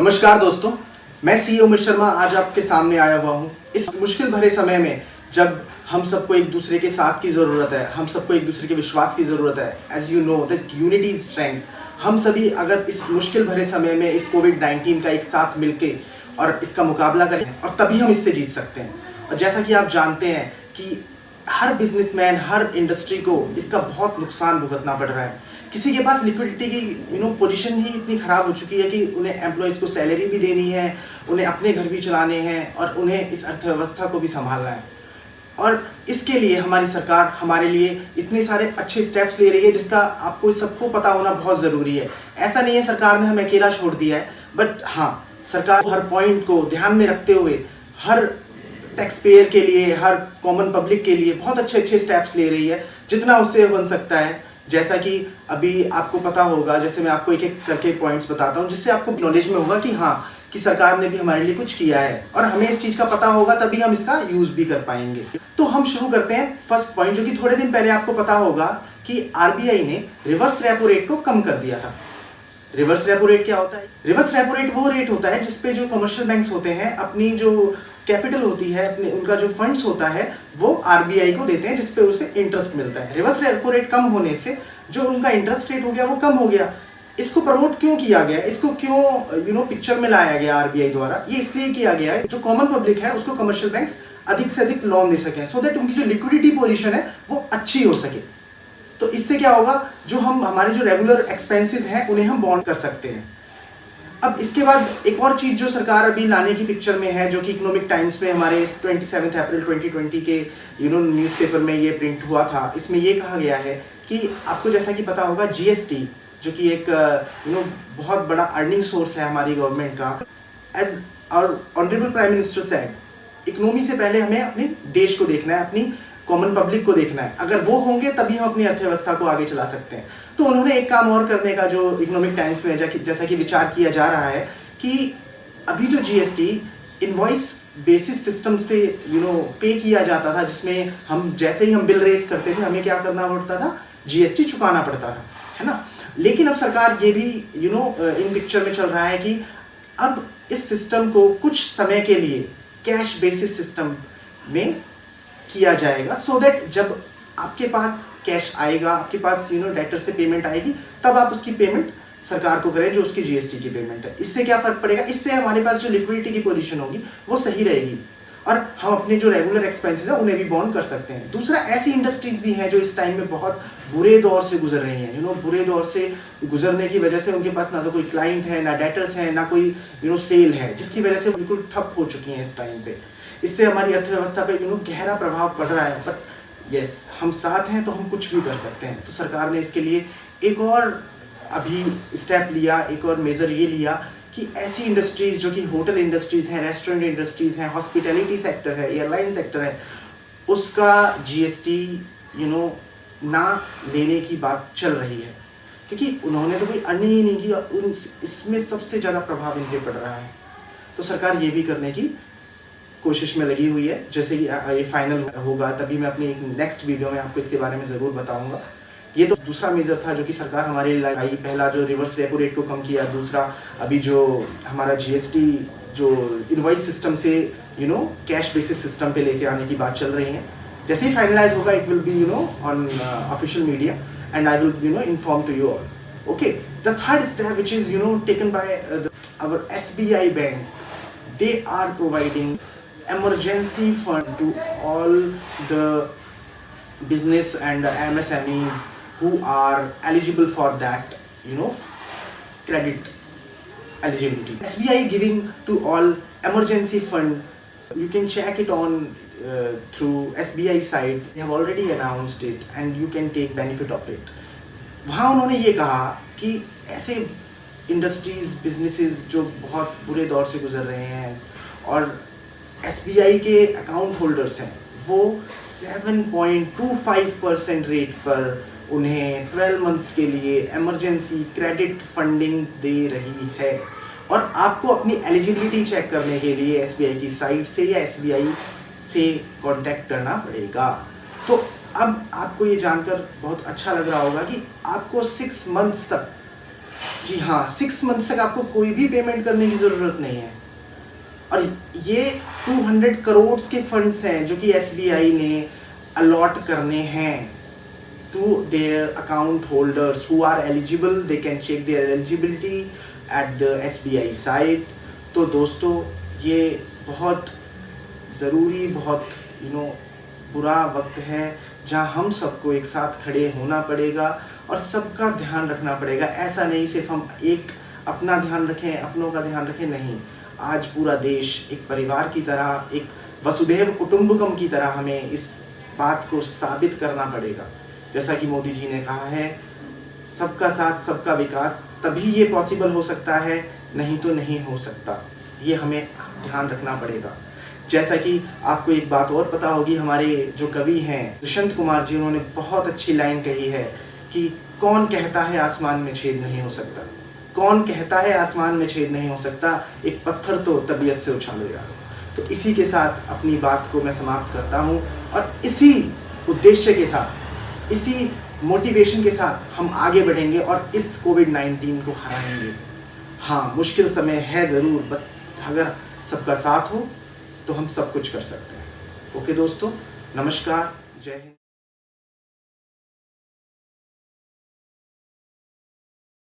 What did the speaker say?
नमस्कार दोस्तों, मैं सीईओ अमित शर्मा आज आपके सामने आया हुआ हूँ। इस मुश्किल भरे समय में जब हम सबको एक दूसरे के साथ की ज़रूरत है, हम सबको एक दूसरे के विश्वास की ज़रूरत है। As you know that unity is strength. हम सभी अगर इस मुश्किल भरे समय में इस कोविड-19 का एक साथ मिलके और इसका मुकाबला करें और तभी हम इससे जीत सकते हैं। और जैसा कि आप जानते हैं कि हर बिजनेसमैन, हर इंडस्ट्री को इसका बहुत नुकसान भुगतना पड़ रहा है। किसी के पास लिक्विडिटी की पोजीशन ही इतनी ख़राब हो चुकी है कि उन्हें एम्प्लॉयज़ को सैलरी भी देनी है, उन्हें अपने घर भी चलाने हैं और उन्हें इस अर्थव्यवस्था को भी संभालना है। और इसके लिए हमारी सरकार हमारे लिए इतने सारे अच्छे स्टेप्स ले रही है जिसका आपको सबको पता होना बहुत ज़रूरी है। ऐसा नहीं है सरकार ने हमें अकेला छोड़ दिया है, बट हाँ, सरकार हर पॉइंट को ध्यान में रखते हुए हर टैक्स पेयर के लिए, हर कॉमन पब्लिक के लिए बहुत अच्छे स्टेप्स ले रही है जितना उससे बन सकता है। जैसा कि अभी आपको पता होगा, जैसे मैं आपको एक एक करके पॉइंट्स बताता हूँ जिससे आपको नॉलेज में होगा कि हाँ, कि सरकार ने भी हमारे लिए कुछ किया है और हमें इस चीज़ का पता होगा तभी हम इसका यूज़ भी कर पाएंगे। तो हम शुरू करते हैं फर्स्ट पॉइंट, जो कि थोड़े दिन पहले आपको पता होगा कि आरबीआई ने रिवर्स रेपो रेट को कम कर दिया था। रिवर्स रेपो रेट क्या होता है? रिवर्स रेपो रेट वो रेट होता है जिसपे जो कमर्शियल बैंक्स होते हैं अपनी जो कैपिटल होती है, अपने उनका जो फंड्स होता है वो आरबीआई को देते हैं, जिसपे उसे इंटरेस्ट मिलता है। रिवर्स रेपो रेट कम होने से जो उनका इंटरेस्ट रेट हो गया वो कम हो गया। इसको प्रमोट क्यों किया गया, इसको क्यों पिक्चर में लाया गया आरबीआई द्वारा? ये इसलिए किया गया है जो कॉमन पब्लिक है उसको कमर्शियल बैंक्स अधिक से अधिक लोन दे सकें, सो दैट उनकी जो लिक्विडिटी पोजीशन है वो अच्छी हो सके। तो इससे क्या होगा, जो हमारे जो रेगुलर एक्सपेंसेस हैं उन्हें हम बॉन्ड कर सकते हैं। अब इसके बाद एक और चीज़ जो सरकार अभी लाने की पिक्चर में है, जो कि इकोनॉमिक टाइम्स में हमारे 27 अप्रैल 2020 के न्यूज़पेपर में ये प्रिंट हुआ था। इसमें ये कहा गया है कि आपको जैसा कि पता होगा जीएसटी, जो कि एक बहुत बड़ा अर्निंग सोर्स है हमारी गवर्नमेंट का। As our honourable prime minister said, economy से पहले हमें अपने देश को देखना है, अपनी कॉमन पब्लिक को देखना है। अगर वो होंगे तभी हम अपनी अर्थव्यवस्था को आगे चला सकते हैं। तो उन्होंने एक काम और करने का जो इकोनॉमिक टाइम्स में जैसा कि विचार किया जा रहा है कि अभी जो जीएसटी इनवॉइस बेसिस सिस्टम्स पे पे किया जाता था, जिसमें हम जैसे ही हम बिल रेज करते थे हमें क्या करना पड़ता था, जीएसटी चुकाना पड़ता था, है ना। लेकिन अब सरकार ये भी इन पिक्चर में चल रहा है कि अब इस सिस्टम को कुछ समय के लिए कैश बेसिस सिस्टम में किया जाएगा, सो दैट जब आपके पास कैश आएगा, आपके पास डेटर से पेमेंट आएगी, तब आप उसकी पेमेंट सरकार को करें जो उसकी जीएसटी की पेमेंट है। इससे क्या फर्क पड़ेगा, इससे हमारे पास जो लिक्विडिटी की पोजीशन होगी वो सही रहेगी और हम अपने जो रेगुलर एक्सपेंसेस हैं उन्हें भी बॉन्ड कर सकते हैं। दूसरा, ऐसी इंडस्ट्रीज भी हैं जो इस टाइम में बहुत बुरे दौर से गुजर रही हैं। बुरे दौर से गुजरने की वजह से उनके पास ना तो कोई क्लाइंट है, ना डेटर्स हैं, ना कोई सेल है, जिसकी वजह से बिल्कुल ठप हो चुकी हैं इस टाइम पे। इससे हमारी अर्थव्यवस्था पे गहरा प्रभाव पड़ रहा है। पर यस, हम साथ हैं तो हम कुछ भी कर सकते हैं। तो सरकार ने इसके लिए एक और अभी स्टेप लिया, एक और मेजर ये लिया कि ऐसी इंडस्ट्रीज जो कि होटल इंडस्ट्रीज हैं, रेस्टोरेंट इंडस्ट्रीज हैं, हॉस्पिटैलिटी सेक्टर है, एयरलाइन सेक्टर है, उसका जीएसटी ना लेने की बात चल रही है, क्योंकि उन्होंने तो कोई अर्निंग ही नहीं की, इसमें सबसे ज़्यादा प्रभाव इन पर पड़ रहा है। तो सरकार ये भी करने की कोशिश में लगी हुई है। जैसे ही ये फाइनल होगा तभी मैं अपनी एक नेक्स्ट वीडियो में आपको इसके बारे में ज़रूर बताऊंगा। ये तो दूसरा मेजर था जो कि सरकार हमारे लिए लाई। पहला जो रिवर्स रेपो रेट को कम किया, दूसरा अभी जो हमारा जीएसटी जो इनवॉइस सिस्टम से कैश बेसिस सिस्टम पे लेके आने की बात चल रही है। जैसे ही फाइनलाइज होगा it will be on official media and I will inform to you all. Okay, the third step which is taken by our SBI bank, they are providing emergency fund to all the business and MSMEs who are eligible for that credit eligibility. SBI giving to all emergency fund. You can check it on through SBI site. They have already announced it and you can take benefit of it. वहाँ उन्होंने ये कहा कि ऐसे industries, businesses जो बहुत बुरे दौर से गुजर रहे हैं और एसबीआई के अकाउंट होल्डर्स हैं, वो 7.25% रेट पर उन्हें 12 मंथ्स के लिए इमरजेंसी क्रेडिट फंडिंग दे रही है। और आपको अपनी एलिजिबिलिटी चेक करने के लिए एसबीआई की साइट से या एसबीआई से कांटेक्ट करना पड़ेगा। तो अब आपको ये जानकर बहुत अच्छा लग रहा होगा कि आपको 6 मंथ्स तक जी हाँ, 6 मंथ तक आपको कोई भी पेमेंट करने की ज़रूरत नहीं है। और ये 200 करोड़ के फंड्स हैं जो कि SBI ने अलॉट करने हैं to their account holders who are eligible. They can check their eligibility at the SBI site. तो दोस्तों, ये बहुत ज़रूरी, बहुत बुरा वक्त है जहाँ हम सबको एक साथ खड़े होना पड़ेगा और सबका ध्यान रखना पड़ेगा। ऐसा नहीं सिर्फ हम एक अपना ध्यान रखें, अपनों का ध्यान रखें, नहीं। आज पूरा देश एक परिवार की तरह, एक वसुधैव कुटुंबकम की तरह हमें इस बात को साबित करना पड़ेगा। जैसा कि मोदी जी ने कहा है, सबका साथ सबका विकास, तभी ये पॉसिबल हो सकता है, नहीं तो नहीं हो सकता। ये हमें ध्यान रखना पड़ेगा। जैसा कि आपको एक बात और पता होगी, हमारे जो कवि हैं दुष्यंत कुमार जी, उन्होंने बहुत अच्छी लाइन कही है कि कौन कहता है आसमान में छेद नहीं हो सकता, कौन कहता है आसमान में छेद नहीं हो सकता, एक पत्थर तो तबीयत से उछालो यार। तो इसी के साथ अपनी बात को मैं समाप्त करता हूँ और इसी उद्देश्य के साथ, इसी मोटिवेशन के साथ हम आगे बढ़ेंगे और इस कोविड-19 को हराएंगे। हाँ, मुश्किल समय है ज़रूर, बट अगर सबका साथ हो तो हम सब कुछ कर सकते हैं। ओके दोस्तों, नमस्कार, जय हिंद।